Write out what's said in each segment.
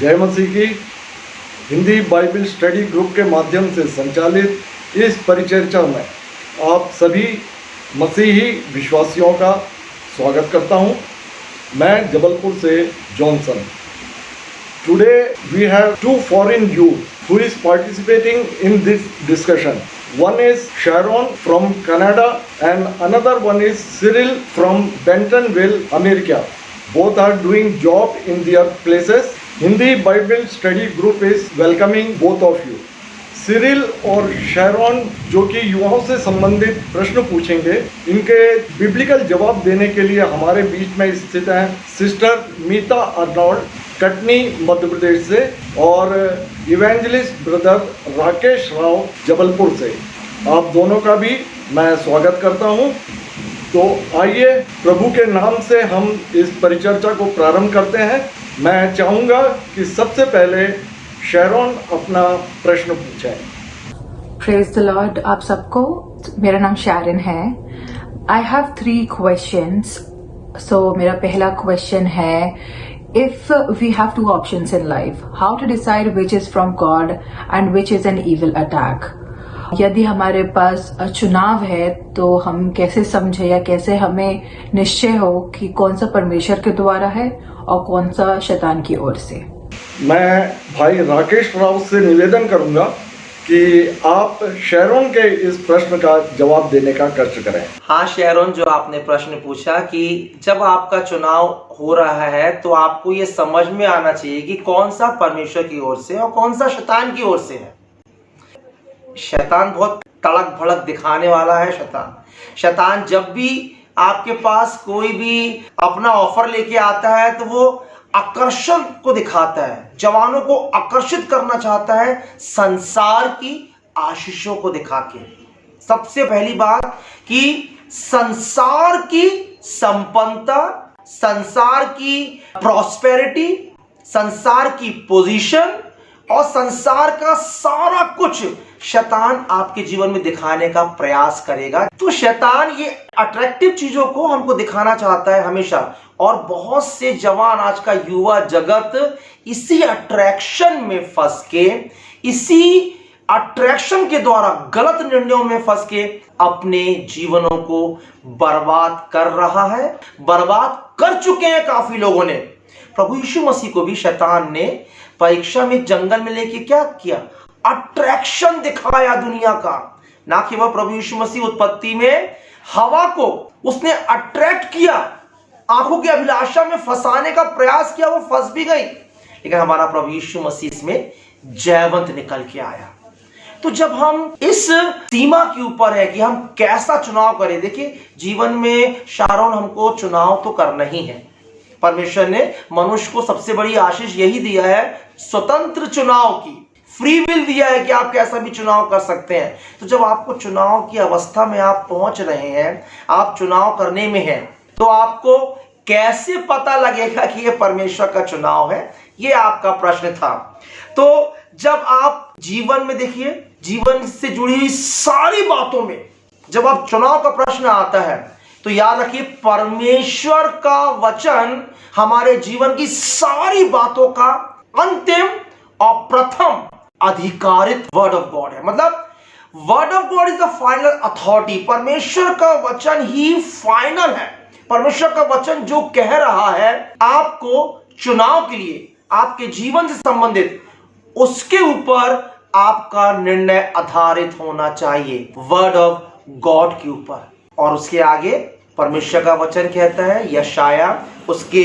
जय मसीह की। Hindi Bible study group के माध्यम से संचालित इस परिचर्चा में आप सभी मसीही विश्वासियों का स्वागत करता हूं। मैं जबलपुर से Johnson. Today we have two foreign youth who is participating in this discussion. One is Sharon from Canada and another one is Cyril from Bentonville, America. Both are doing job in their places. Hindi Bible Study Group is welcoming both of you. Cyril और शैरॉन जो कि युवाओं से संबंधित प्रश्न पूछेंगे, इनके biblical जवाब देने के लिए हमारे बीच में स्थित हैं सिस्टर मीता अर्नोल्ड, कटनी मध्य प्रदेश से, और इवेंजलिस्ट ब्रदर राकेश राव, जबलपुर से। आप दोनों का भी मैं स्वागत करता हूं। तो आइए प्रभु के नाम से हम इस परिचर्चा को प्रारंभ करते हैं। मैं चाहूँगा कि सबसे पहले शैरॉन अपना प्रश्न पूछे। प्रेज द लॉर्ड आप सबको। मेरा नाम शैरन है। I have 3 questions. सो मेरा पहला क्वेश्चन है, if we have 2 options in life, how to decide which is from God and which is an evil attack? यदि हमारे पास चुनाव है तो हम कैसे समझे या कैसे हमें निश्चय हो कि कौन सा परमेश्वर के द्वारा है और कौन सा शैतान की ओर से? मैं भाई राकेश राव से निवेदन करूंगा कि आप शैरॉन के इस प्रश्न का जवाब देने का कष्ट करें। हाँ शैरॉन, जो आपने प्रश्न पूछा कि जब आपका चुनाव हो रहा है तो आपको ये समझ में आना चाहिए कि कौन सा परमेश्वर की ओर से और कौन सा शैतान की ओर से है। शैतान बहुत तड़क भड़क दिखाने वाला है। शैतान जब भी आपके पास कोई भी अपना ऑफर लेके आता है तो वो आकर्षण को दिखाता है, जवानों को आकर्षित करना चाहता है संसार की आशीषों को दिखा के। सबसे पहली बात कि संसार की संपन्नता, संसार की प्रॉस्पेरिटी, संसार की पोजीशन और संसार का सारा कुछ शैतान आपके जीवन में दिखाने का प्रयास करेगा। तो शैतान ये अट्रैक्टिव चीजों को हमको दिखाना चाहता है हमेशा, और बहुत से जवान, आज का युवा जगत इसी अट्रैक्शन में फंस के, इसी अट्रैक्शन के द्वारा गलत निर्णयों में फंस के अपने जीवनों को बर्बाद कर रहा है। बर्बाद कर चुके हैं काफी लोगों ने। प्रभु यीशु मसीह को भी शैतान ने परीक्षा में जंगल में लेके क्या किया? अट्रैक्शन दिखाया दुनिया का। ना केवल प्रभु यीशु मसीह उत्पत्ति में हवा को उसने अट्रैक्ट किया, आंखों की अभिलाषा में फंसाने का प्रयास किया, वो फंस भी गई, लेकिन हमारा प्रभु यीशु मसीह इसमें जयवंत निकल के आया। तो जब हम इस सीमा के ऊपर है कि हम कैसा चुनाव करें, देखिए जीवन में शारोन हमको चुनाव तो करना ही है। परमेश्वर ने मनुष्य को सबसे बड़ी आशीष यही दिया है, स्वतंत्र चुनाव की, फ्री विल दिया है कि आप कैसा भी चुनाव कर सकते हैं। तो जब आपको चुनाव की अवस्था में आप पहुंच रहे हैं, आप चुनाव करने में हैं, तो आपको कैसे पता लगेगा कि ये परमेश्वर का चुनाव है? ये आपका प्रश्न था। तो जब आप जीवन में, देखिए जीवन से जुड़ी हुई सारी बातों में जब आप चुनाव का प्रश्न आता है तो याद रखिए, परमेश्वर का वचन हमारे जीवन की सारी बातों का अंतिम और प्रथम अधिकारित वर्ड ऑफ गॉड है। मतलब word of God is the final authority. परमेश्वर का वचन ही फाइनल है। परमेश्वर का वचन जो कह रहा है आपको चुनाव के लिए, आपके जीवन से संबंधित, उसके ऊपर आपका निर्णय आधारित होना चाहिए, वर्ड ऑफ गॉड के ऊपर। और उसके आगे परमेश्वर का वचन कहता है, यशाया उसके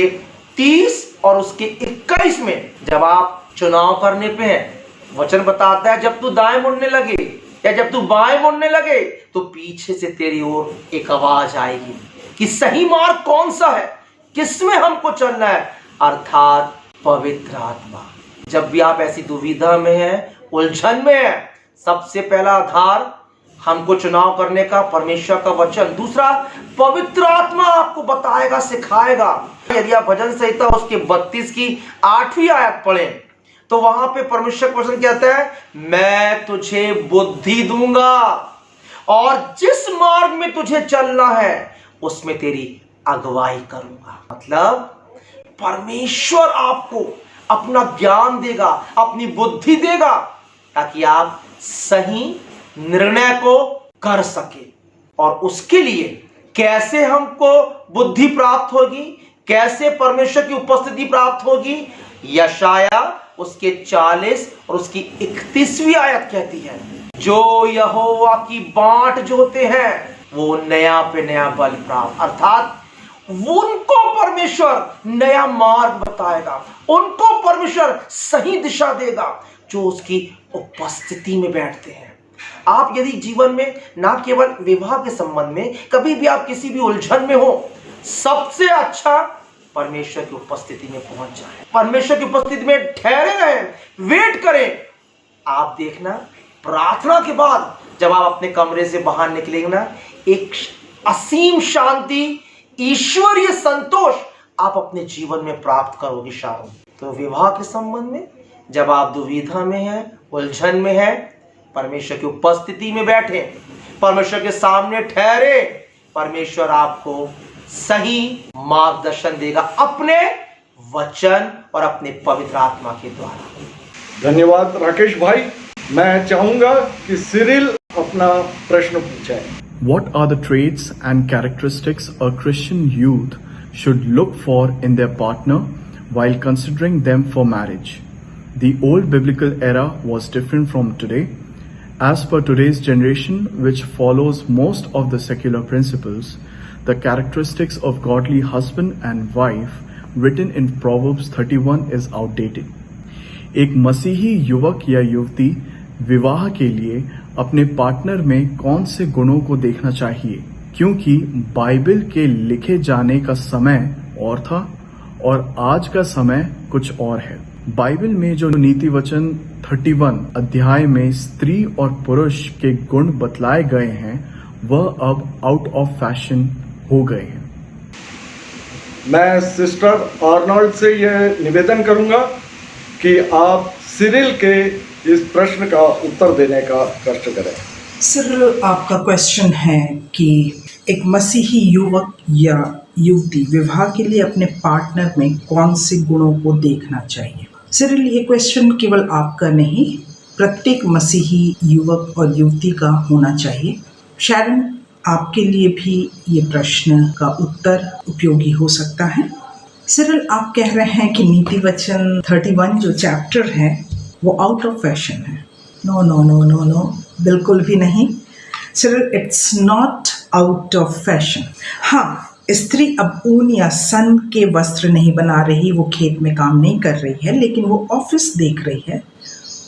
30 और उसके 21 में, जब आप चुनाव करने पे हैं, वचन बताता है जब तू दाएं मुड़ने लगे या जब तू बाएं मुड़ने लगे तो पीछे से तेरी ओर एक आवाज आएगी कि सही मार्ग कौन सा है, किसमें हमको चलना है, अर्थात पवित्र आत्मा। जब भी आप ऐसी दुविधा में हैं, उलझन में हैं, सबसे पहला आधार हमको चुनाव करने का परमेश्वर का वचन, दूसरा पवित्र आत्मा आपको बताएगा, सिखाएगा। यदि आप भजन संहिता उसके 32 की 8वीं आयत पढ़ें तो वहां पे परमेश्वर का वचन कहता है, मैं तुझे बुद्धि दूंगा और जिस मार्ग में तुझे चलना है उसमें तेरी अगुवाई करूंगा। मतलब परमेश्वर आपको अपना ज्ञान देगा, अपनी बुद्धि देगा, ताकि आप सही निर्णय को कर सके। और उसके लिए कैसे हमको बुद्धि प्राप्त होगी, कैसे परमेश्वर की उपस्थिति प्राप्त होगी, यशाया उसके 40 और उसकी 31वीं आयत कहती है, जो यहोवा की बाट जोते हैं वो नया पे नया बल प्राप्त, अर्थात उनको परमेश्वर नया मार्ग बताएगा, उनको परमेश्वर सही दिशा देगा जो उसकी उपस्थिति में बैठते हैं। आप यदि जीवन में ना केवल विवाह के संबंध में, कभी भी आप किसी भी उलझन में हो, सबसे अच्छा परमेश्वर की उपस्थिति में पहुंच जाए, परमेश्वर की उपस्थिति में ठहरे रहें, वेट करें। आप देखना, प्रार्थना के बाद जब आप अपने कमरे से बाहर निकलेंगे ना, एक असीम शांति, ईश्वरीय संतोष आप अपने जीवन में प्राप्त करोगे शारों। तो विवाह के संबंध में जब आप दुविधा में हैं, उलझन में हैं, परमेश्वर की उपस्थिति में बैठे, परमेश्वर के सामने ठहरे, परमेश्वर आपको सही मार्गदर्शन देगा अपने वचन और अपने पवित्र आत्मा के द्वारा। धन्यवाद राकेश भाई। मैं चाहूंगा कि सिरिल अपना प्रश्न पूछे। What are the traits and characteristics a Christian youth should look for in their partner while considering them for marriage? The old biblical era was different from today. As per today's generation, which follows most of the secular principles, the characteristics of godly husband and wife written in Proverbs 31 is outdated. एक मसीही युवक या युवती विवाह के लिए अपने partner में कौन से गुणों को देखना चाहिए, क्योंकि बाइबल के लिखे जाने का समय और था और आज का समय कुछ और है। बाइबल में जो नीति वचन 31 अध्याय में स्त्री और पुरुष के गुण बतलाए गए हैं, वह अब आउट ऑफ फैशन हो गए हैं। मैं सिस्टर आर्नोल्ड से यह निवेदन करूंगा कि आप सिरिल के इस प्रश्न का उत्तर देने का कष्ट करें। सर, आपका क्वेश्चन है कि एक मसीही युवक या युवती विवाह के लिए अपने पार्टनर में कौन से गुणों को देखना चाहिए। सर, ये क्वेश्चन केवल आपका नहीं, प्रत्येक मसीही युवक और युवती का होना चाहिए। शैरन, आपके लिए भी ये प्रश्न का उत्तर उपयोगी हो सकता है। सिरिल, आप कह रहे हैं कि नीति वचन 31 जो चैप्टर है वो आउट ऑफ फैशन है। No no no no no, बिल्कुल भी नहीं। Cyril, it's not out of fashion. हाँ, स्त्री अब ऊन या सन के वस्त्र नहीं बना रही, वो खेत में काम नहीं कर रही है, लेकिन वो ऑफिस देख रही है,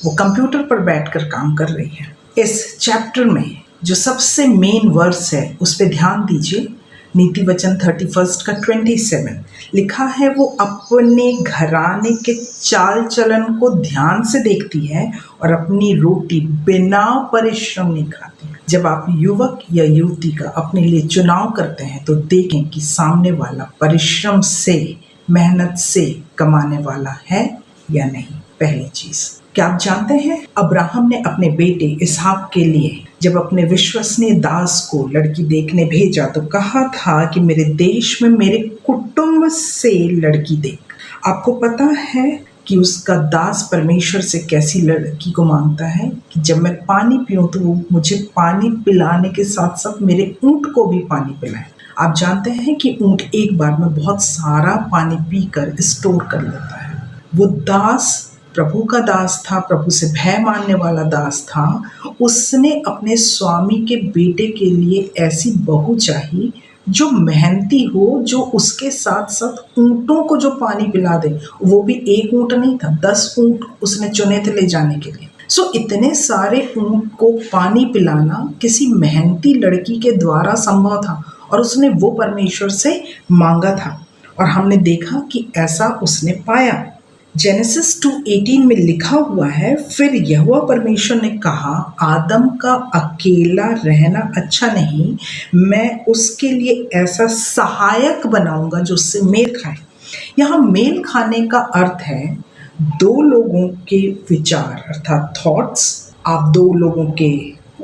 वो कंप्यूटर पर बैठकर काम कर रही है। इस चैप्टर में जो सबसे मेन वर्स है उस पर ध्यान दीजिए। नीति वचन 31 का 27 लिखा है, वो अपने घराने के चाल चलन को ध्यान से देखती है और अपनी रोटी बिना परिश्रम नहीं खाती। जब आप युवक या युवती का अपने लिए चुनाव करते हैं तो देखें कि सामने वाला परिश्रम से, मेहनत से कमाने वाला है या नहीं। पहली चीज, क्या आप जानते हैं अब्राहम ने अपने बेटे इसहाक के लिए जब अपने विश्वसनीय दास को लड़की देखने भेजा तो कहा था कि मेरे देश में मेरे कुटुंब से लड़की देख। आपको पता है कि उसका दास परमेश्वर से कैसी लड़की को मांगता है कि जब मैं पानी पीऊं तो वो मुझे पानी पिलाने के साथ साथ मेरे ऊंट को भी पानी पिलाए। आप जानते हैं कि ऊंट एक बार में बहुत सारा पानी पीकर स्टोर कर लेता है। वो दास प्रभु का दास था, प्रभु से भय मानने वाला दास था। उसने अपने स्वामी के बेटे के लिए ऐसी बहू चाही जो मेहनती हो, जो उसके साथ साथ ऊँटों को जो पानी पिला दे। वो भी एक ऊँट नहीं था, 10 ऊँट उसने चुने थे ले जाने के लिए। सो इतने सारे ऊँट को पानी पिलाना किसी मेहनती लड़की के द्वारा संभव था और उसने वो परमेश्वर से मांगा था और हमने देखा कि ऐसा उसने पाया। जेनेसिस 2:18 में लिखा हुआ है, फिर यहोवा परमेश्वर ने कहा, आदम का अकेला रहना अच्छा नहीं, मैं उसके लिए ऐसा सहायक बनाऊंगा जो उससे मेल खाए। यहाँ मेल खाने का अर्थ है दो लोगों के विचार अर्थात थॉट्स, आप दो लोगों के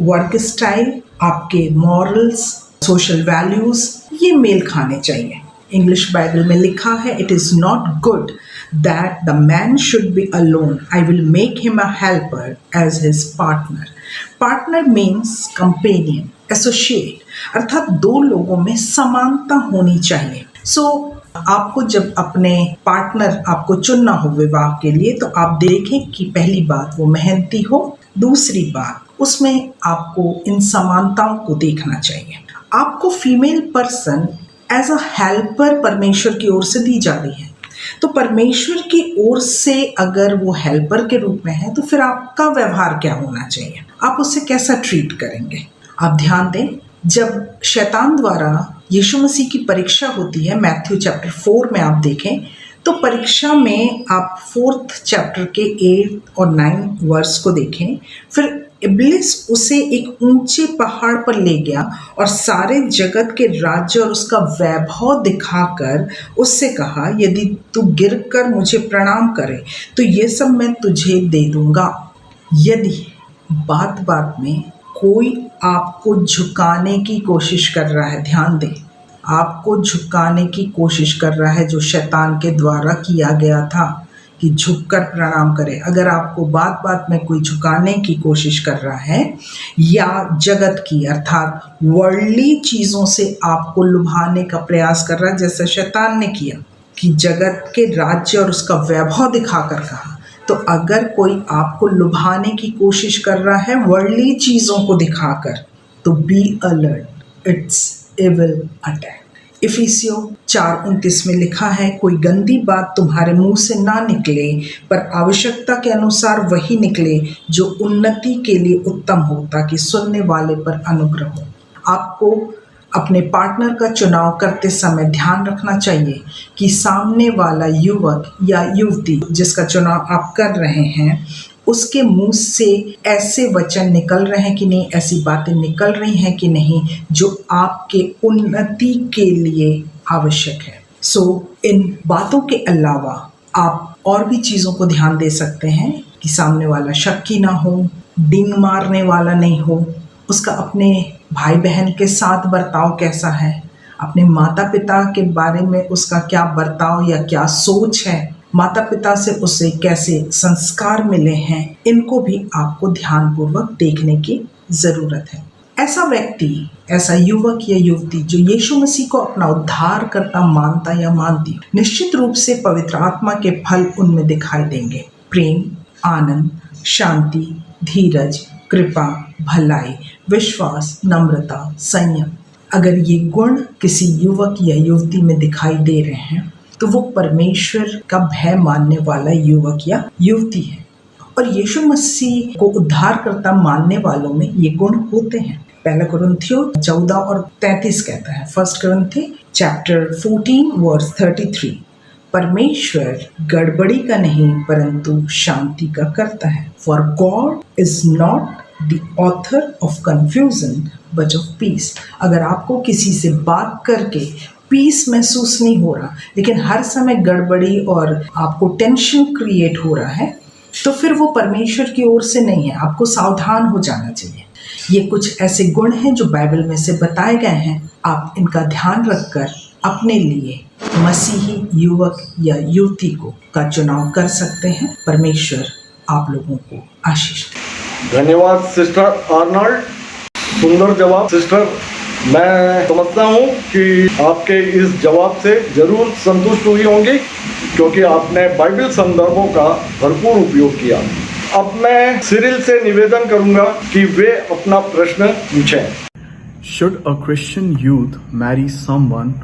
वर्क स्टाइल, आपके मॉरल्स, सोशल वैल्यूज, ये मेल खाने चाहिए। इंग्लिश बाइबल में लिखा है, it is not good that the man should be alone. I will make him a helper as his partner. Partner means companion, associate. अर्थात दो लोगों में समानता होनी चाहिए. So आपको जब अपने पार्टनर आपको चुनना हो विवाह के लिए, तो आप देखें कि पहली बात वो मेहनती हो, दूसरी बात उसमें आपको इन समानताओं को देखना चाहिए. आपको female person as a helper परमेश्वर की ओर से दी जा रही है, तो परमेश्वर की ओर से अगर वो हेल्पर के रूप में है, तो फिर आपका व्यवहार क्या होना चाहिए, आप उससे कैसा ट्रीट करेंगे. आप ध्यान दें, जब शैतान द्वारा यीशु मसीह की परीक्षा होती है, मैथ्यू चैप्टर 4 में आप देखें, तो परीक्षा में आप 4th चैप्टर के 8 और 9 वर्स को देखें. फिर इब्लिस उसे एक ऊंचे पहाड़ पर ले गया और सारे जगत के राज्य और उसका वैभव दिखाकर उससे कहा, यदि तू गिरकर मुझे प्रणाम करे तो ये सब मैं तुझे दे दूंगा. यदि बात बात में कोई आपको झुकाने की कोशिश कर रहा है, ध्यान दें, आपको झुकाने की कोशिश कर रहा है, जो शैतान के द्वारा किया गया था कि झुककर प्रणाम करे. अगर आपको बात बात में कोई झुकाने की कोशिश कर रहा है या जगत की अर्थात वर्ल्डली चीज़ों से आपको लुभाने का प्रयास कर रहा है, जैसे शैतान ने किया कि जगत के राज्य और उसका वैभव दिखाकर कहा, तो अगर कोई आपको लुभाने की कोशिश कर रहा है वर्ल्डली चीज़ों को दिखाकर, तो be alert, it's evil attack. इफिसियों 4:29 में लिखा है, कोई गंदी बात तुम्हारे मुंह से ना निकले, पर आवश्यकता के अनुसार वही निकले जो उन्नति के लिए उत्तम हो, ताकि सुनने वाले पर अनुग्रह हो. आपको अपने पार्टनर का चुनाव करते समय ध्यान रखना चाहिए कि सामने वाला युवक या युवती जिसका चुनाव आप कर रहे हैं, उसके मुंह से ऐसे वचन निकल रहे हैं कि नहीं, ऐसी बातें निकल रही हैं कि नहीं जो आपके उन्नति के लिए आवश्यक है. सो इन बातों के अलावा आप और भी चीज़ों को ध्यान दे सकते हैं कि सामने वाला शक्की ना हो, डिंग मारने वाला नहीं हो, उसका अपने भाई बहन के साथ बर्ताव कैसा है, अपने माता पिता के बारे में उसका क्या बर्ताव या क्या सोच है, माता पिता से उसे कैसे संस्कार मिले हैं, इनको भी आपको ध्यानपूर्वक देखने की ज़रूरत है. ऐसा व्यक्ति, ऐसा युवक या युवती जो यीशु मसीह को अपना उद्धारकर्ता मानता या मानती, निश्चित रूप से पवित्र आत्मा के फल उनमें दिखाई देंगे. प्रेम, आनंद, शांति, धीरज, कृपा, भलाई, विश्वास, नम्रता, संयम. अगर ये गुण किसी युवक या युवती में दिखाई दे रहे हैं, तो वो परमेश्वर का भय मानने वाला युवक या युवती है. और यीशु मसीह को उद्धारकर्ता मानने वालों में ये गुण होते हैं. पहला कुरिन्थियों 14 और 33 कहता है, 1 कुरिन्थी चैप्टर 14 वर्स 33, परमेश्वर गड़बड़ी का नहीं परंतु शांति का करता है. For God is not the author of confusion but of peace. अगर आपको किसी से बात करके पीस महसूस नहीं हो रहा, लेकिन हर समय गड़बड़ी और आपको टेंशन क्रिएट हो रहा है, तो फिर वो परमेश्वर की ओर से नहीं है. आपको सावधान हो जाना चाहिए. ये कुछ ऐसे गुण हैं जो बाइबल में से बताए गए हैं. आप इनका ध्यान रखकर अपने लिए मसीही युवक या युवती को का चुनाव कर सकते हैं. परमेश्वर आप लोगों को आशीष दे. धन्यवाद सिस्टर आर्नल्ड, सुंदर जवाब. सिस्टर, मैं समझता हूँ कि आपके इस जवाब से जरूर संतुष्ट हुई होंगी, क्योंकि आपने बाइबल संदर्भों का भरपूर उपयोग किया. अब मैं सिरिल से निवेदन करूंगा कि वे अपना प्रश्न पूछें. Should a Christian youth marry someone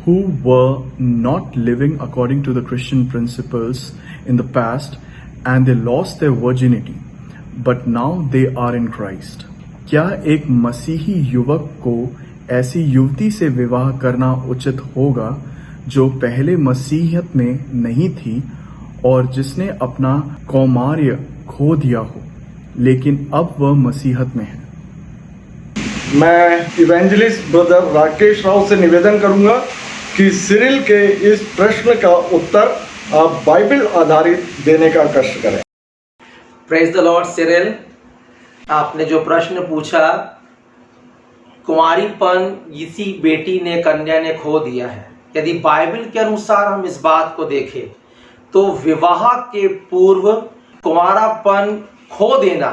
who were not living according to the Christian principles in the past and they lost their virginity, but now they are in Christ? क्या एक मसीही युवक को ऐसी युवती से विवाह करना उचित होगा जो पहले मसीहत में नहीं थी और जिसने अपना कौमार्य खो दिया हो, लेकिन अब वह मसीहत में है? मैं इवेंजलिस्ट ब्रदर राकेश राव से निवेदन करूंगा कि सिरिल के इस प्रश्न का उत्तर आप बाइबल आधारित देने का कष्ट करें. Praise the Lord. सिरिल, आपने जो प्रश्न पूछा, कुंवारीपन किसी बेटी ने, कन्या ने खो दिया है. यदि बाइबल के अनुसार हम इस बात को देखें तो विवाह के पूर्व कुंवारापन खो देना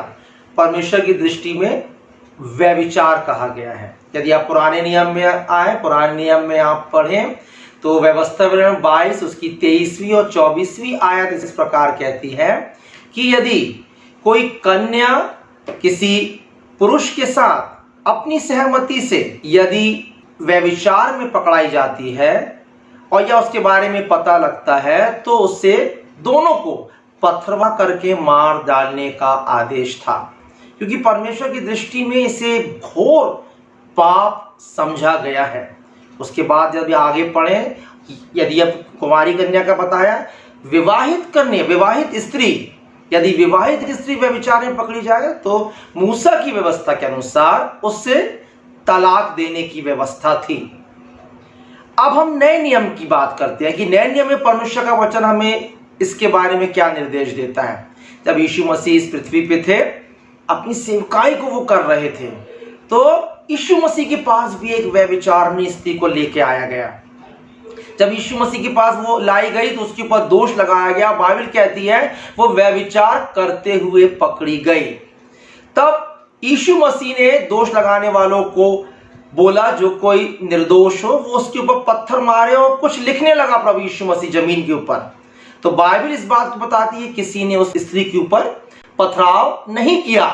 परमेश्वर की दृष्टि में व्यभिचार कहा गया है। यदि आप पुराने नियम में आए, पुराने नियम में आप पढ़ें तो व्यवस्था विवरण 22 उसकी 23वीं और 24वीं आयत इस प्रकार कहती है कि यदि कोई कन्या किसी पुरुष के साथ अपनी सहमति से यदि व्यभिचार में पकड़ाई जाती है और या उसके बारे में पता लगता है तो उसे दोनों को पथरवा करके मार डालने का आदेश था, क्योंकि परमेश्वर की दृष्टि में इसे घोर पाप समझा गया है। उसके बाद जब आगे पढ़ें, यदि अब कुंवारी कन्या का बताया, विवाहित स्त्री, यदि विवाहित स्त्री व्यभिचार में पकड़ी जाए तो मूसा की व्यवस्था के अनुसार उससे तलाक देने की व्यवस्था थी। अब हम नए नियम की बात करते हैं कि नए नियम में परमेश्वर का वचन हमें इसके बारे में क्या निर्देश देता है। जब यीशु मसीह इस पृथ्वी पे थे, अपनी सेवकाई को वो कर रहे थे, तो यीशु मसीह के पास भी एक व्यभिचारिणी स्त्री को लेके आया गया। जब यीशु मसीह के पास वो लाई गई तो उसके ऊपर दोष लगाया गया। बाइबल कहती है वो व्यभिचार करते हुए पकड़ी गई। तब यीशु मसीह ने दोष लगाने वालों को बोला जो कोई निर्दोष हो वो उसके ऊपर पत्थर मारे, और कुछ लिखने लगा प्रभु यीशु मसीह जमीन के ऊपर। तो बाइबल इस बात को बताती है किसी ने उस स्त्री के ऊपर पथराव नहीं किया।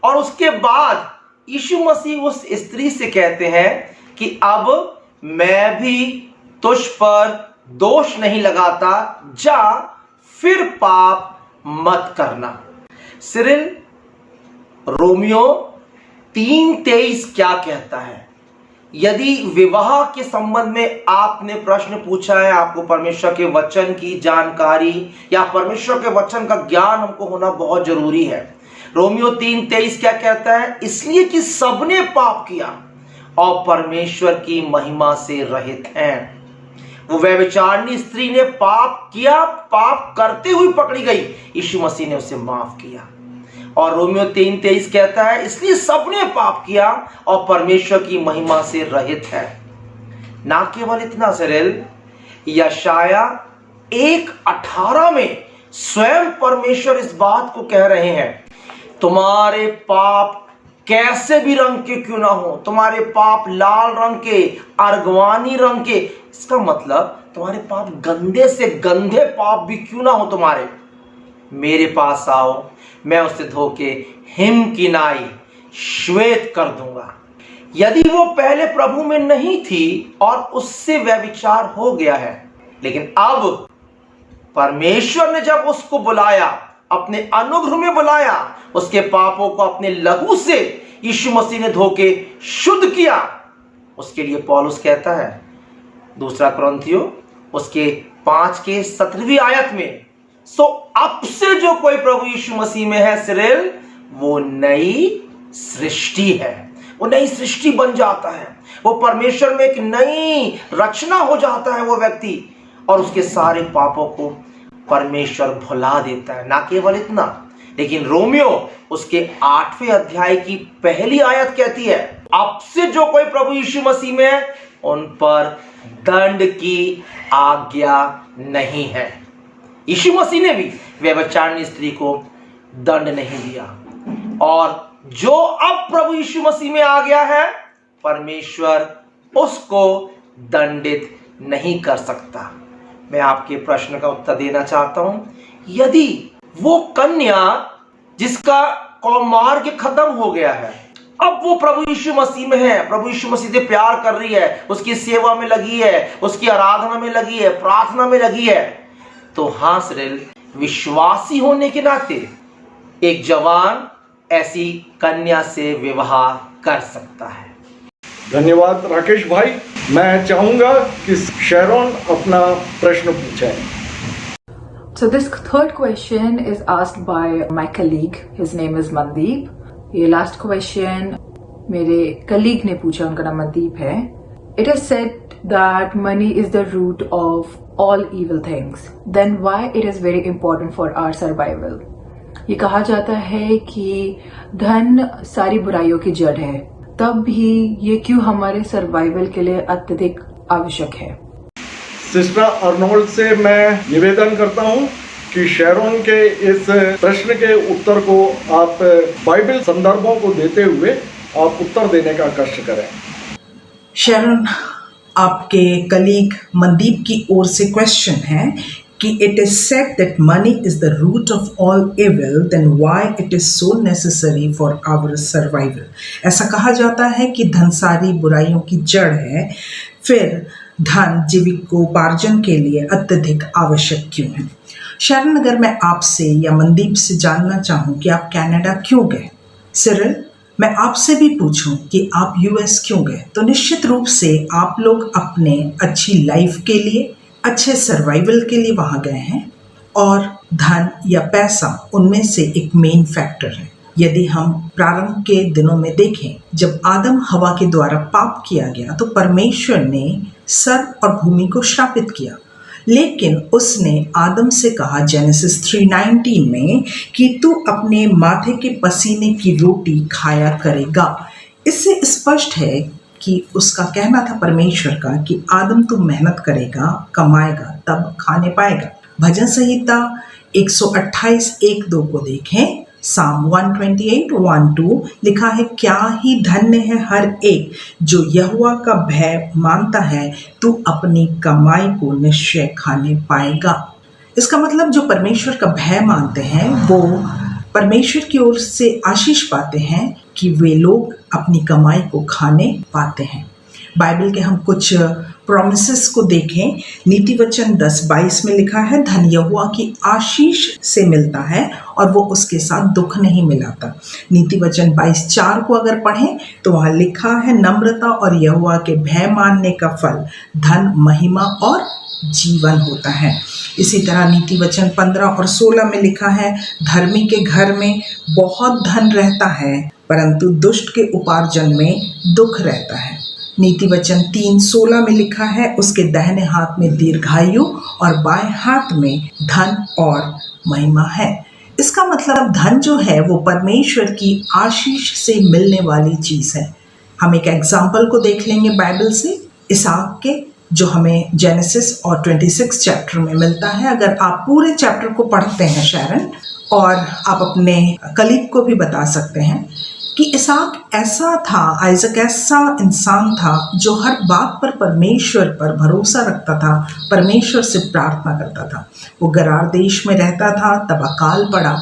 और उसके बाद यीशु मसीह उस स्त्री से कहते हैं कि अब मैं भी तुझ पर दोष नहीं लगाता, जा फिर पाप मत करना। सिरिल, रोमियो 3:23 क्या कहता है? यदि विवाह के संबंध में आपने प्रश्न पूछा है, आपको परमेश्वर के वचन की जानकारी या परमेश्वर के वचन का ज्ञान हमको होना बहुत जरूरी है। रोमियो 3:23 क्या कहता है? इसलिए कि सबने पाप किया और परमेश्वर की महिमा से रहित हैं। वो व्यभिचारिणी स्त्री ने पाप किया, पाप करते हुए पकड़ी गई, यीशु मसीह ने उसे माफ किया। और रोमियो 3:23 कहता है इसलिए सबने पाप किया और परमेश्वर की महिमा से रहित है। ना केवल इतना सिरिल, यशाया 1:18 में स्वयं परमेश्वर इस बात को कह रहे हैं, तुम्हारे पाप कैसे भी रंग के क्यों ना हो, तुम्हारे पाप लाल रंग के, अर्गवानी रंग के, इसका मतलब तुम्हारे पाप गंदे से गंदे पाप भी क्यों ना हो तुम्हारे, मेरे पास आओ, मैं उसे धो के हिम की नाई श्वेत कर दूंगा। यदि वो पहले प्रभु में नहीं थी और उससे व्यभिचार हो गया है, लेकिन अब परमेश्वर ने जब उसको बुलाया, अपने अनुग्रह में बुलाया, उसके पापों को अपने लहू से यीशु मसीह ने धो के शुद्ध किया, उसके लिए पौलुस कहता है 2 कुरिन्थियों उसके 5:17 आयत में, सो अब से जो कोई प्रभु यीशु मसीह में है सिरिल, वो नई सृष्टि है, वो नई सृष्टि बन जाता है, वो परमेश्वर में एक नई रचना हो जाता है वो व्यक्ति, और उसके सारे पापों को परमेश्वर भुला देता है। ना केवल इतना, लेकिन रोमियो उसके 8वें अध्याय की पहली आयत कहती है, अब से जो कोई प्रभु यीशु मसीह में है उन पर दंड की आज्ञा नहीं है। यीशु मसीह ने भी व्यभिचारिणी स्त्री को दंड नहीं दिया, और जो अब प्रभु यीशु मसीह में आ गया है, परमेश्वर उसको दंडित नहीं कर सकता। मैं आपके प्रश्न का उत्तर देना चाहता हूं, यदि वो कन्या जिसका कौमार्ग खत्म हो गया है, अब वो प्रभु यीशु मसीह में है, प्रभु यीशु मसीह से प्यार कर रही है, उसकी सेवा में लगी है, उसकी आराधना में लगी है, प्रार्थना में लगी है, तो हाँ सिरिल, विश्वासी होने के नाते एक जवान ऐसी कन्या से विवाह कर सकता है। धन्यवाद राकेश भाई। मैं चाहूंगा कि शेरोन अपना प्रश्न पूछे। So this third question is asked by my colleague. His name is Mandeep. ये last question मेरे colleague ने पूछा, उनका नाम मनदीप है। It is said that money is the root of all evil things. Then why it is very important for our survival? ये कहा जाता है कि धन सारी बुराइयों की जड़ है, तब भी ये क्यों हमारे सर्वाइवल के लिए अत्यधिक आवश्यक है? सिस्टर अर्नोल्ड से मैं निवेदन करता हूं कि शैरोन के इस प्रश्न के उत्तर को आप बाइबल संदर्भों को देते हुए आप उत्तर देने का कष्ट करें। शरण, आपके कलीग मनदीप की ओर से क्वेश्चन है कि it is said that money is the root of all evil, then why it is so necessary for our survival. ऐसा कहा जाता है कि धन सारी बुराइयों की जड़ है, फिर धन जीविकोपार्जन के लिए अत्यधिक आवश्यक क्यों है? शरण, अगर मैं आपसे या मनदीप से जानना चाहूँ कि आप कनाडा क्यों गए, सिरिल मैं आपसे भी पूछूं कि आप यूएस क्यों गए, तो निश्चित रूप से आप लोग अपने अच्छी लाइफ के लिए, अच्छे सर्वाइवल के लिए वहाँ गए हैं, और धन या पैसा उनमें से एक मेन फैक्टर है। यदि हम प्रारंभ के दिनों में देखें, जब आदम हवा के द्वारा पाप किया गया तो परमेश्वर ने स्वर्ग और भूमि को श्रापित किया, लेकिन उसने आदम से कहा जेनेसिस 3:19 में कि तू अपने माथे के पसीने की रोटी खाया करेगा। इससे स्पष्ट है कि उसका कहना था परमेश्वर का कि आदम तू मेहनत करेगा, कमाएगा, तब खाने पाएगा। भजन संहिता 128:1-2 को देखें, साम 128:1-2 लिखा है, क्या ही धन्य है हर एक जो यहोवा का भय मानता है, तू अपनी कमाई को निश्चय खाने पाएगा। इसका मतलब जो परमेश्वर का भय मानते हैं वो परमेश्वर की ओर से आशीष पाते हैं कि वे लोग अपनी कमाई को खाने पाते हैं। बाइबल के हम कुछ प्रॉमिसेस को देखें, नीति वचन 10:22 में लिखा है, धन यहोवा की आशीष से मिलता है और वो उसके साथ दुख नहीं मिलाता। नीति वचन 22:4 को अगर पढ़ें तो वहाँ लिखा है, नम्रता और यहोवा के भय मानने का फल धन, महिमा और जीवन होता है। इसी तरह नीति वचन 15 और 16 में लिखा है, धर्मी के घर में बहुत धन रहता है, परंतु दुष्ट के उपार्जन में दुख रहता है। नीति वचन 3:16 में लिखा है, उसके दाहिने हाथ में दीर्घायु और बाएं हाथ में धन और महिमा है। इसका मतलब धन जो है वो परमेश्वर की आशीष से मिलने वाली चीज़ है। हम एक एग्जाम्पल को देख लेंगे बाइबल से, इसहाक के, जो हमें जेनेसिस और 26 चैप्टर में मिलता है। अगर आप पूरे चैप्टर को पढ़ते हैं शैरन, और आप अपने कलीग को भी बता सकते हैं कि इसहाक ऐसा था, आइजक ऐसा इंसान था जो हर बात पर परमेश्वर पर भरोसा रखता था, परमेश्वर से प्रार्थना करता था। वो गरार देश में रहता था, तब अकाल पड़ा,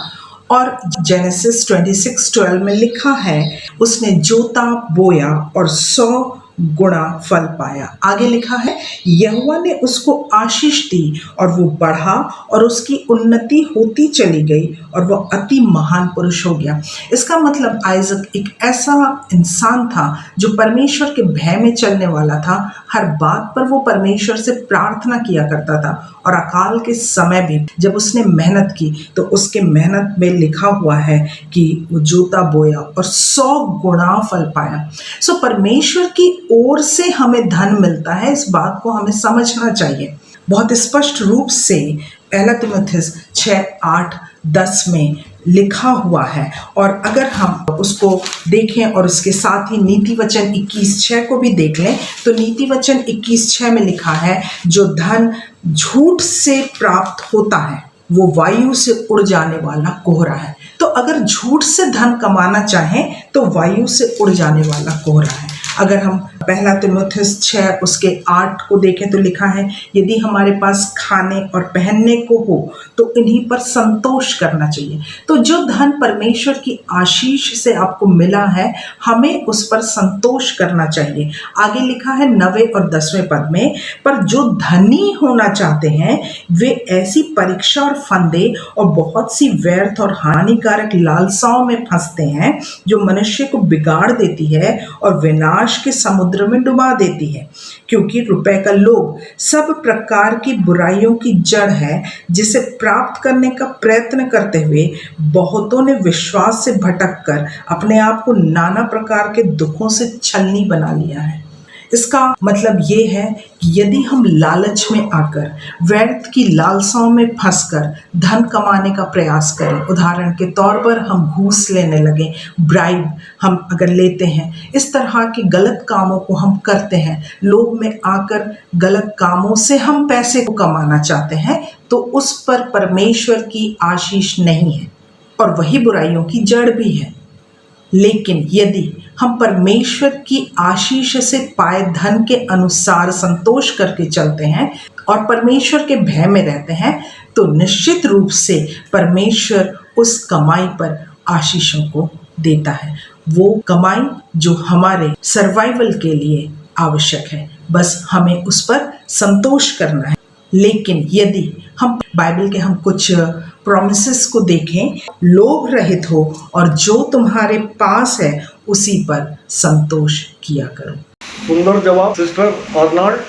और जेनेसिस 26:12 में लिखा है, उसने जोता, बोया और 100 गुणा फल पाया। आगे लिखा है, यहोवा ने उसको आशीष दी और वो बढ़ा और उसकी उन्नति होती चली गई और वो अति महान पुरुष हो गया। इसका मतलब आइजक एक ऐसा इंसान था जो परमेश्वर के भय में चलने वाला था। हर बात पर वो परमेश्वर से प्रार्थना किया करता था, और अकाल के समय भी जब उसने मेहनत की तो उसके मेहनत में लिखा हुआ है कि वो जोता, बोया और 100 गुणा फल पाया। सो परमेश्वर की ओर से हमें धन मिलता है, इस बात को हमें समझना चाहिए। बहुत स्पष्ट रूप से 1 तीमुथियुस 6:8-10 में लिखा हुआ है, और अगर हम उसको देखें और उसके साथ ही नीति वचन 21:6 को भी देख लें तो नीति वचन 21:6 में लिखा है, जो धन झूठ से प्राप्त होता है वो वायु से उड़ जाने वाला कोहरा है। तो अगर झूठ से धन कमाना चाहें तो वायु से उड़ जाने वाला कोहरा है। अगर हम 1 तीमुथियुस 6 उसके 8 को देखें तो लिखा है, यदि हमारे पास खाने और पहनने को हो तो इन्हीं पर संतोष करना चाहिए। तो जो धन परमेश्वर की आशीष से आपको मिला है, हमें उस पर संतोष करना चाहिए। आगे लिखा है 9वें और 10वें पद में, पर जो धनी होना चाहते हैं वे ऐसी परीक्षा और फंदे और बहुत सी व्यर्थ और हानिकारक लालसाओं में फंसते हैं जो मनुष्य को बिगाड़ देती है और विनाश के समुद्र में डुबा देती है। क्योंकि रुपए का लोभ सब प्रकार की बुराइयों की जड़ है, जिसे प्राप्त करने का प्रयत्न करते हुए बहुतों ने विश्वास से भटककर अपने आप को नाना प्रकार के दुखों से छलनी बना लिया है। इसका मतलब ये है कि यदि हम लालच में आकर व्यर्थ की लालसाओं में फंसकर धन कमाने का प्रयास करें, उदाहरण के तौर पर हम घूस लेने लगे, ब्राइब हम अगर लेते हैं, इस तरह के गलत कामों को हम करते हैं, लोभ में आकर गलत कामों से हम पैसे को कमाना चाहते हैं, तो उस पर परमेश्वर की आशीष नहीं है और वही बुराइयों की जड़ भी है। लेकिन यदि हम परमेश्वर की आशीष से पाए धन के अनुसार संतोष करके चलते हैं और परमेश्वर के भय में रहते हैं, तो निश्चित रूप से परमेश्वर उस कमाई पर आशीषों को देता है। वो कमाई जो हमारे सर्वाइवल के लिए आवश्यक है, बस हमें उस पर संतोष करना है। लेकिन यदि हम बाइबल के हम कुछ प्रॉमिसेस को देखें, लोभ रहित हो और जो तुम्हारे पास है उसी पर संतोष किया करो। सुंदर जवाब सिस्टर अर्नाल्ड।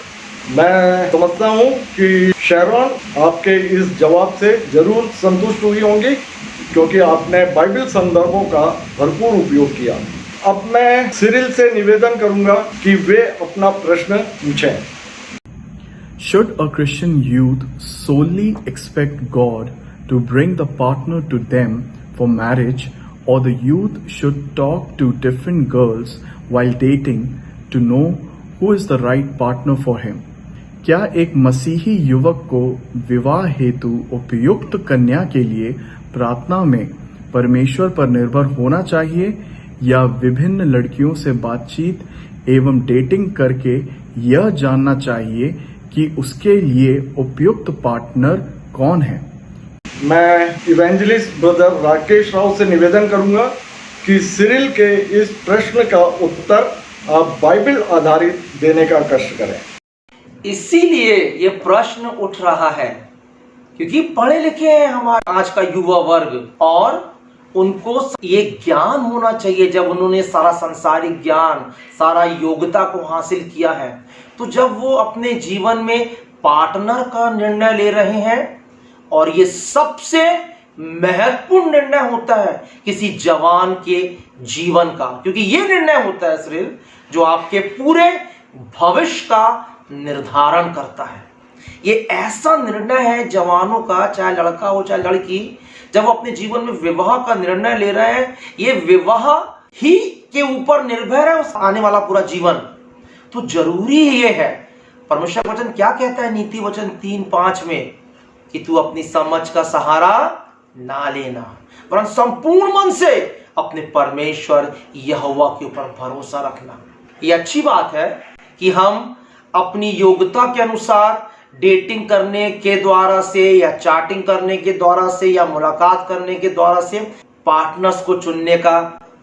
मैं समझता हूँ कि शैरॉन आपके इस जवाब से जरूर संतुष्ट हुई होंगी, क्योंकि आपने बाइबल संदर्भों का भरपूर उपयोग किया। अब मैं सिरिल से निवेदन करूंगा कि वे अपना प्रश्न पूछें। Should a Christian youth solely expect God to bring the partner to them for marriage, or the youth should talk to different girls while dating to know who is the right partner for him? क्या एक मसीही युवक को विवाह हेतु उपयुक्त कन्या के लिए प्रार्थना में परमेश्वर पर निर्भर होना चाहिए, या विभिन्न लड़कियों से बातचीत एवं डेटिंग करके यह जानना चाहिए कि उसके लिए उपयुक्त पार्टनर कौन है? मैं इवेंजलिस्ट ब्रदर राकेश राव से निवेदन करूंगा कि सिरिल के इस प्रश्न का उत्तर आप बाइबल आधारित देने का कष्ट करें। इसीलिए ये प्रश्न उठ रहा है क्योंकि पढ़े लिखे हैं हमारा आज का युवा वर्ग, और उनको ये ज्ञान होना चाहिए। जब उन्होंने सारा संसारिक ज्ञान, सारा योग्यता को हासिल किया है, तो जब वो अपने जीवन में पार्टनर का निर्णय ले रहे हैं, और ये सबसे महत्वपूर्ण निर्णय होता है किसी जवान के जीवन का, क्योंकि ये निर्णय होता है सिर्फ जो आपके पूरे भविष्य का निर्धारण करता है। ये ऐसा निर्णय है जवानों का, चाहे लड़का हो चाहे लड़की, जब वो अपने जीवन में विवाह का निर्णय ले रहे हैं, ये विवाह ही के ऊपर निर्भर है उस आने वाला पूरा जीवन। तो जरूरी ये है, परमेश्वर वचन क्या कहता है नीति वचन 3:5 में, कि तू अपनी समझ का सहारा ना लेना, परंतु संपूर्ण मन से अपने परमेश्वर यहोवा के ऊपर भरोसा रखना। ये अच्छी बात है कि हम अपनी योग्यता के अनुसार डेटिंग करने के द्वारा से, या चैटिंग करने के द्वारा से, या मुलाकात करने के द्वारा से पार्टनर्स को चुनने का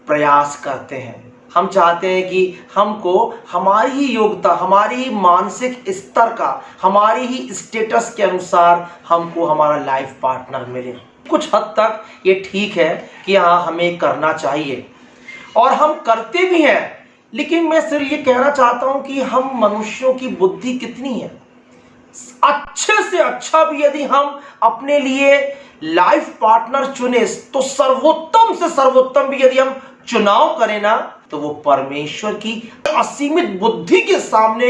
प्रयास करते हैं। हम चाहते हैं कि हमको हमारी ही योग्यता, हमारी ही मानसिक स्तर का, हमारी ही स्टेटस के अनुसार हमको हमारा लाइफ पार्टनर मिले। कुछ हद तक ये ठीक है कि हाँ, हमें करना चाहिए और हम करते भी हैं, लेकिन मैं सिर्फ ये कहना चाहता हूं कि हम मनुष्यों की बुद्धि कितनी है, अच्छे से अच्छा भी यदि हम अपने लिए लाइफ पार्टनर चुने, तो सर्वोत्तम से सर्वोत्तम भी यदि हम चुनाव करें ना, तो वो परमेश्वर की असीमित बुद्धि के सामने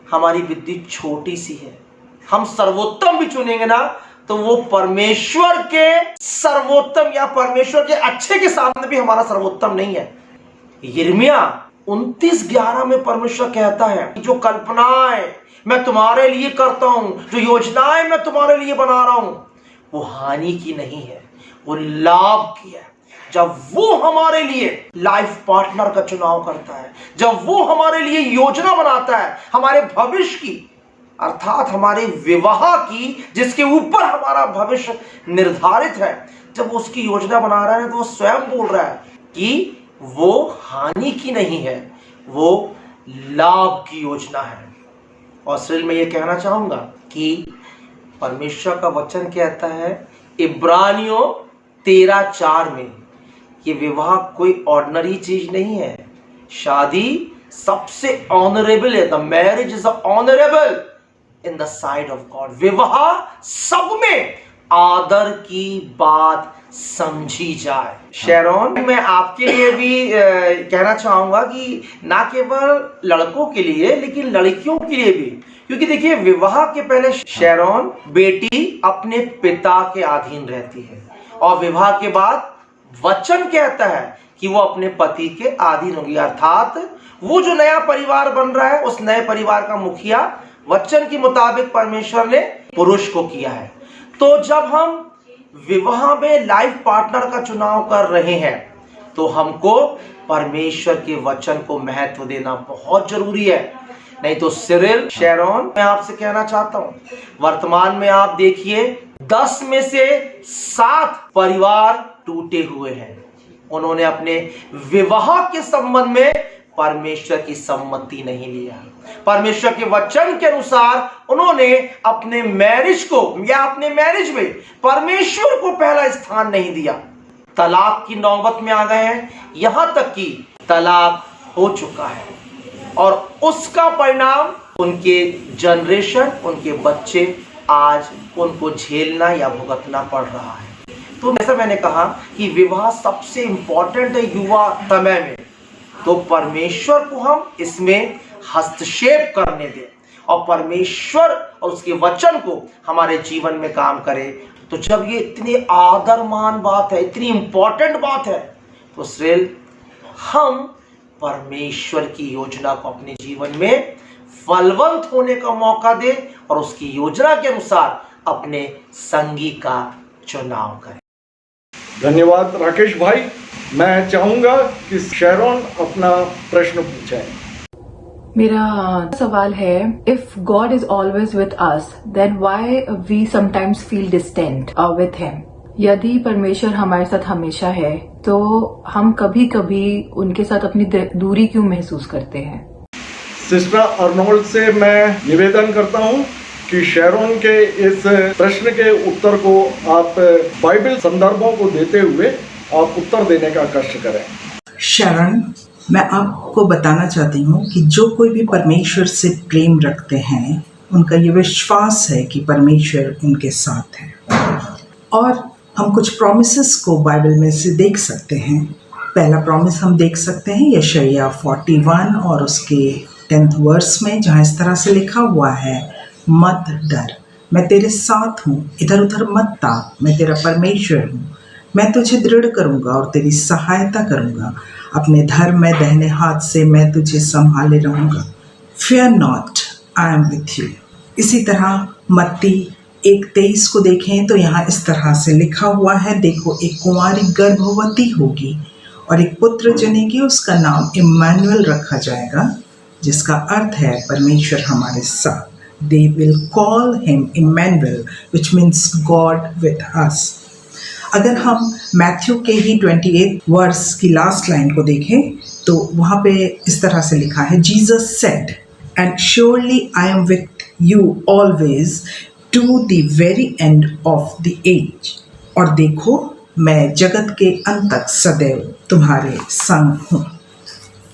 हमारी बुद्धि छोटी सी है। हम सर्वोत्तम भी चुनेंगे ना, तो वो परमेश्वर के सर्वोत्तम या परमेश्वर के अच्छे के सामने भी हमारा सर्वोत्तम नहीं है। यिर्मयाह 29:11 में परमेश्वर कहता है, जो कल्पनाएं मैं तुम्हारे लिए करता हूं, जो योजनाएं मैं तुम्हारे लिए बना रहा हूं, वो हानि की नहीं है, वो लाभ की है। जब वो हमारे लिए लाइफ पार्टनर का चुनाव करता है, जब वो हमारे लिए योजना बनाता है हमारे भविष्य की, अर्थात हमारे विवाह की, जिसके ऊपर हमारा भविष्य निर्धारित है, जब वो उसकी योजना बना रहा है, तो वो स्वयं बोल रहा है कि वो हानि की नहीं है, वो लाभ की योजना है। और सिर्फ मैं ये कहना चाहूंगा कि परमेश्वर का वचन कहता है इब्रानियों 13:4 में, ये विवाह कोई ऑर्डिनरी चीज नहीं है। शादी सबसे ऑनरेबल है। The marriage is honourable in the side of God. विवाह सब में आदर की बात समझी जाए। शेरोन, मैं आपके लिए भी कहना चाहूंगा कि ना केवल लड़कों के लिए लेकिन लड़कियों के लिए भी, क्योंकि देखिए विवाह के पहले शेरोन, बेटी अपने पिता के अधीन रहती है और विवाह के बाद वचन कहता है कि वो अपने पति के अधीन होगी। अर्थात वो जो नया परिवार बन रहा है उस नए परिवार का मुखिया वचन के मुताबिक परमेश्वर ने पुरुष को किया है। तो जब हम विवाह में लाइफ पार्टनर का चुनाव कर रहे हैं तो हमको परमेश्वर के वचन को महत्व देना बहुत जरूरी है। नहीं तो सिरिल, शेरोन, मैं आपसे कहना चाहता हूं, वर्तमान में आप देखिए 10 में से 7 परिवार टूटे हुए हैं। उन्होंने अपने विवाह के संबंध में परमेश्वर की सम्मति नहीं लिया। परमेश्वर के वचन के अनुसार उन्होंने अपने मैरिज को या अपने मैरिज में परमेश्वर को पहला स्थान नहीं दिया। तलाक की नौबत में आ गए हैं, यहां तक कि तलाक हो चुका है और उसका परिणाम उनके जनरेशन, उनके बच्चे आज उनको झेलना या भुगतना पड़ रहा है। तो जैसा मैंने कहा कि विवाह सबसे इंपॉर्टेंट है युवा समय में, तो परमेश्वर को हम इसमें हस्तक्षेप करने दें और परमेश्वर और उसके वचन को हमारे जीवन में काम करें। तो जब ये इतनी आदरमान बात है, इतनी इंपॉर्टेंट बात है, तो श्रेल हम परमेश्वर की योजना को अपने जीवन में फलवंत होने का मौका दें और उसकी योजना के अनुसार अपने संगी का चुनाव करें। धन्यवाद राकेश भाई। मैं चाहूंगा कि शेरोन अपना प्रश्न पूछें। मेरा सवाल है, if God is always with us then why we sometimes feel distant with him. यदि परमेश्वर हमारे साथ हमेशा है तो हम कभी कभी उनके साथ अपनी दूरी क्यों महसूस करते हैं? सिस्टर अर्नोल्ड से मैं निवेदन करता हूं कि शेरोन के इस प्रश्न के उत्तर को आप बाइबल संदर्भों को देते हुए आप उत्तर देने का कष्ट करें। शरण, मैं आपको बताना चाहती हूँ कि जो कोई भी परमेश्वर से प्रेम रखते हैं उनका ये विश्वास है कि परमेश्वर उनके साथ है। और हम कुछ प्रॉमिसेस को बाइबल में से देख सकते हैं। पहला प्रॉमिस हम देख सकते हैं यशायाह 41 और उसके 10th वर्स में, जहाँ इस तरह से लिखा हुआ है, मत डर, मैं तेरे साथ हूँ, इधर उधर मत ताप, मैं तेरा परमेश्वर हूँ, मैं तुझे दृढ़ करूँगा और तेरी सहायता करूँगा, अपने धर्म में दाहिने हाथ से मैं तुझे संभाले रहूँगा। Fear not, I am with you। इसी तरह मत्ती 1:23 को देखें तो यहाँ इस तरह से लिखा हुआ है, देखो एक कुंवारी गर्भवती होगी और एक पुत्र जनेगी, उसका नाम इम्मानुएल रखा जाएगा, जिसका अर्थ है परमेश्वर हमारे साथ। They will call him Emmanuel, which means God with us। अगर हम मैथ्यू के ही 28 वर्स की लास्ट लाइन को देखें तो वहाँ पे इस तरह से लिखा है, Jesus said and surely I am with you always to the very end of the age. और देखो मैं जगत के अंत तक सदैव तुम्हारे संग हूँ।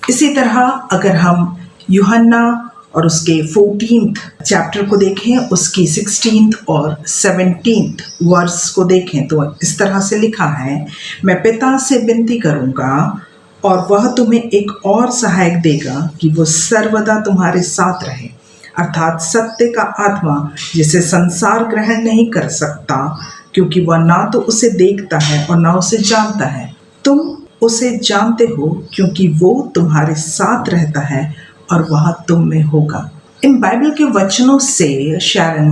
इसी तरह अगर हम यूहन्ना और उसके 14th चैप्टर को देखें, उसकी 16th और 17th वर्स को देखें तो इस तरह से लिखा है, मैं पिता से विनती करूँगा और वह तुम्हें एक और सहायक देगा कि वो सर्वदा तुम्हारे साथ रहे, अर्थात सत्य का आत्मा, जिसे संसार ग्रहण नहीं कर सकता क्योंकि वह ना तो उसे देखता है और ना उसे जानता है। तुम उसे जानते हो क्योंकि वो तुम्हारे साथ रहता है और वह तुम में होगा। इन बाइबल के वचनों से शरण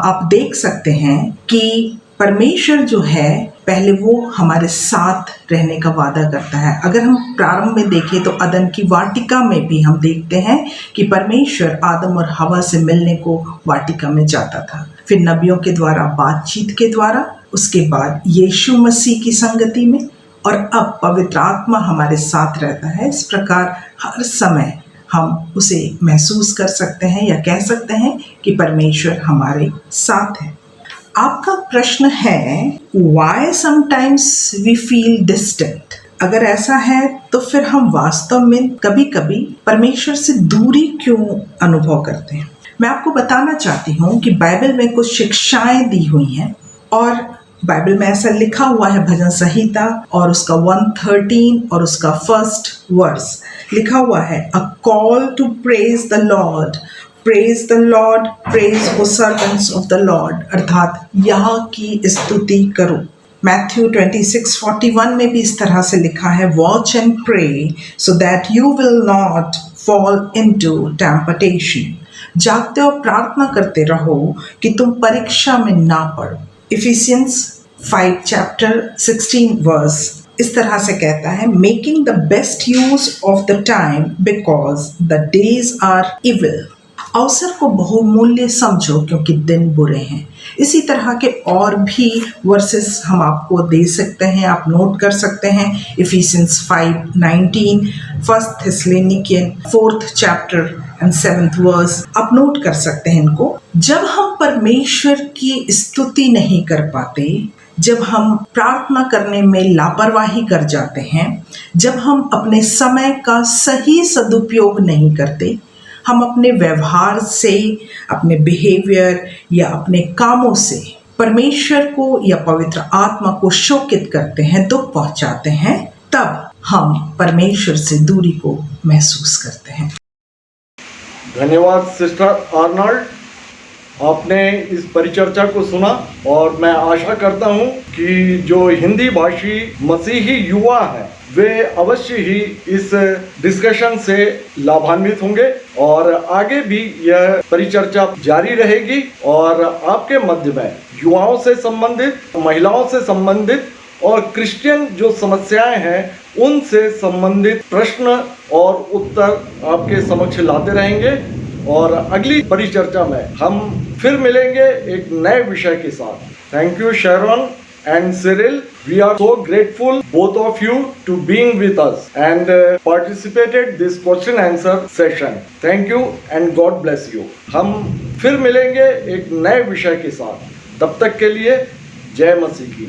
आप देख सकते हैं कि परमेश्वर जो है पहले वो हमारे साथ रहने का वादा करता है। अगर हम प्रारंभ में देखें तो अदन की वाटिका में भी हम देखते हैं कि परमेश्वर आदम और हवा से मिलने को वाटिका में जाता था, फिर नबियों के द्वारा बातचीत के द्वारा, उसके बाद यीशु मसीह की संगति में, और अब पवित्र आत्मा हमारे साथ रहता है। इस प्रकार हर समय हम उसे महसूस कर सकते हैं या कह सकते हैं कि परमेश्वर हमारे साथ है। आपका प्रश्न है, why sometimes we feel distant? अगर ऐसा है तो फिर हम वास्तव में कभी कभी परमेश्वर से दूरी क्यों अनुभव करते हैं? मैं आपको बताना चाहती हूँ कि बाइबल में कुछ शिक्षाएं दी हुई हैं और बाइबल में ऐसा लिखा हुआ है, भजन संहिता और उसका 113 और उसका फर्स्ट वर्स लिखा हुआ है, a call to praise the lord, praise the lord, praise O servants of the lord, अर्थात यह की स्तुति करो। मैथ्यू 26:41 में भी इस तरह से लिखा है, watch and pray so that you will not fall into temptation, जागते और प्रार्थना करते रहो कि तुम परीक्षा में ना पड़ो। इफिसियंस 5:16 वर्स इस तरह से कहता है, making the best use of the time because the days are evil. अवसर को बहुमूल्य समझो क्योंकि दिन बुरे हैं। इसी तरह के और भी वर्सेस हम आपको दे सकते हैं, आप नोट कर सकते हैं। Ephesians 5:19, first Thessalonian 4th chapter and 7th verse, आप नोट कर सकते हैं इनको। जब हम परमेश्वर की स्तुति नहीं कर पाते, जब हम प्रार्थना करने में लापरवाही कर जाते हैं, जब हम अपने समय का सही सदुपयोग नहीं करते, हम अपने व्यवहार से, अपने बिहेवियर या अपने कामों से परमेश्वर को या पवित्र आत्मा को शोकित करते हैं, दुख पहुंचाते हैं, तब हम परमेश्वर से दूरी को महसूस करते हैं। धन्यवाद सिस्टर आर्नल्ड, आपने इस परिचर्चा को सुना और मैं आशा करता हूं कि जो हिंदी भाषी मसीही युवा हैं वे अवश्य ही इस डिस्कशन से लाभान्वित होंगे और आगे भी यह परिचर्चा जारी रहेगी और आपके मध्य में युवाओं से संबंधित, महिलाओं से संबंधित और क्रिश्चियन जो समस्याएं हैं उनसे संबंधित प्रश्न और उत्तर आपके समक्ष लाते रहेंगे और अगली परिचर्चा में हम फिर मिलेंगे एक नए विषय के साथ। Thank you Sharon and Cyril, we are so grateful both of you to being with us and participated this question answer session. Thank you and God bless you. हम फिर मिलेंगे एक नए विषय के साथ, तब तक के लिए जय मसीह की।